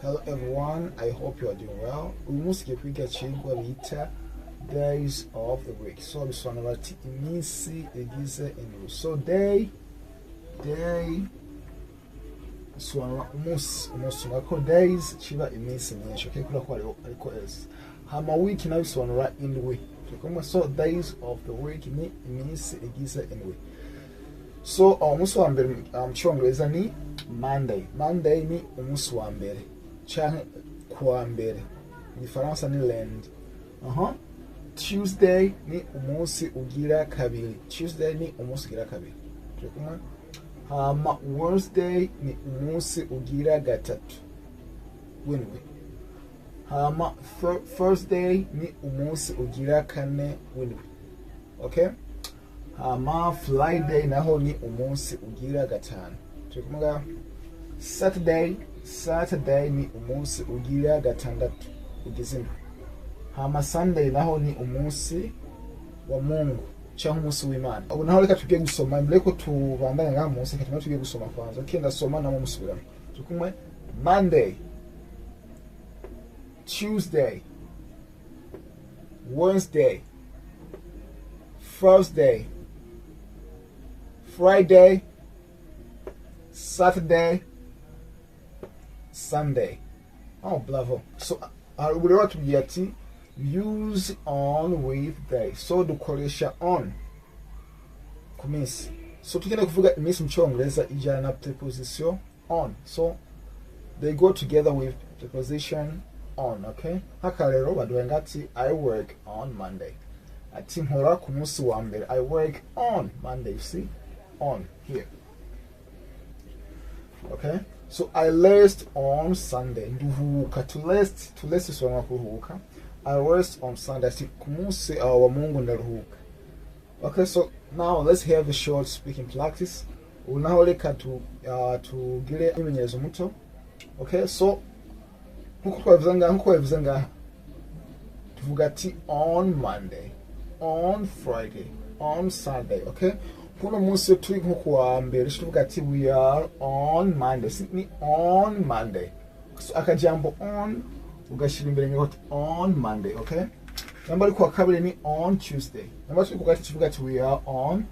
Hello everyone, I hope you are doing well. Umunsi kwiga chingwa bita days of the week. So bisobanura ati iminsi igize indwi. So day bisobanura umunsi ngako days chiba iminsi myinshi. Okay, kula kwa ariko else. Hama week nayo bisobanura indwi. So days of the week ni iminsi igize indwi. So umunsi wa mbere mu cyongereza ni Monday. Monday ni umunsi wa mbere. Canke kuwa mbere. Mu Gifaransa ni lundi. Tuesday ni umunsi ugira kabiri. Tuesday ni umunsi ugira kabiri. Tukumwe. Hama Wednesday ni umunsi ugira gatatu. Windwi. Hama Thursday ni umunsi ugira kane windwi. Okay? Hama Friday naho ni umunsi ugira gatanu. Tukumwe. Saturday ni umunsi ugira gatandatu ugizina. Hama Sunday naho ni umunsi wa Mungu cyangwa umunsi w'Imana. Ubu naho reka tugiye gusoma mbere ko tubandanya nga munsi katuma tugiye gusoma kwanza. Okay, ndasoma namo musubiramo. Tukumwe Monday, Tuesday, Wednesday, Thursday, Friday, Saturday, Sunday. Oh, bravo. So I would want to get use on with day. So dukoresha on kuminsi. So tukenda kuvuga iminsi mu cyongereza ijana na preposition on. So they go together with preposition on, okay? Haka rero baduhenga ati I work on Monday. Ati nkora ku munsi wa mbere. I work on Monday. You see? On here. Okay? So I rest on Sunday. Nduhuka. To rest is kuruhuka. I rest on Sunday. Si kumunsi wa Mungu ndaruhuka. Okay, so now let's have a short speaking practice. Unaho reka tugire imenyerezo muto. Okay, so nkuko twabivuze ngaha tuvuga ati on Monday, on Friday, on Saturday. Okay, kuno munsi turi nko kuwa mbere tuvuga ati we are on Monday. Ni on Monday. So akajambo on ugashira imbere ngo on Monday. Okay, namba kwa kabiri ni on Tuesday. Namba turi kuvuga ati we are on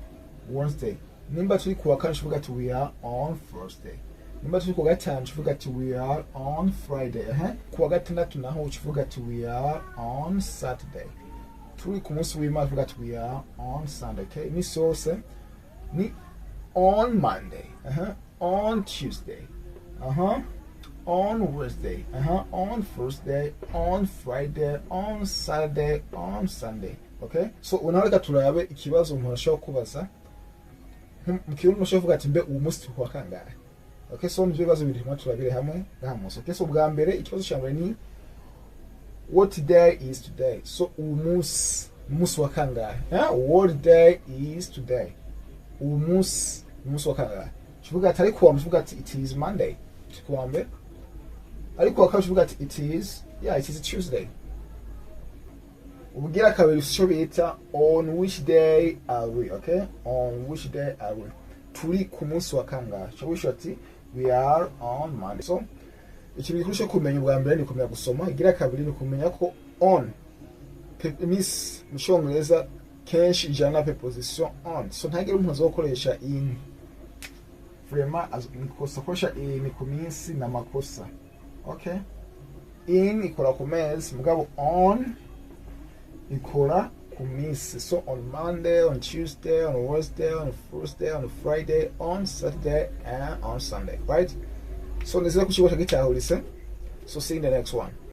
Wednesday. Namba turi kuwa kane tuvuga ati we are on Thursday. Namba turi kuwa gatanu tuvuga ati we are on Friday. Kuwa gatandatu naho tuvuga ati we are on Saturday. Turi ku munsi w'Imana tuvuga ati we are on Sunday. Okay, ni sose ni on Monday, on Tuesday, on Wednesday, on Thursday, on Friday, on Saturday, on Sunday. Okay, so unareka turabe ikibazo umuntu ashobora kubaza mu kirundi ashobora kuvuga ati mbe uwo munsi wa kangahe. Okay, so nivyo bibazo biri mu turabire hamwe ngahamuso. Okay, so bwa mbere ikibazo cyambere ni what day is today. So umunsi wa kangahe. What day is today. Umunsi wa kangahe. Tuvuga ati ariko tuvuga ati it is Monday. Tukwambe ariko akaba tuvuga ati it is Tuesday. Ubugira kabiri cyo bita on which day are we. Okay, on which day are we. Turi ku munsi wa kangahe. Cyo wisho ati we are on Monday. So ikintu gikurusha kumenya ubwa mbere ni kumenya gusoma. Igira kabiri ni kumenya ko on miss mu cyongereza kenshi ijana preposition on. So ntagire umuntu azokoresha in. Vraiment nikosa koresha in ku minsi na makosa. Okay, in ikora ku mezi mugabo on ikora ku minsi. So on Monday, on Tuesday, on Wednesday, on Thursday, on Friday, on Saturday, and on Sunday, right? So nizera kuchibota gitahulise. So see you in the next one.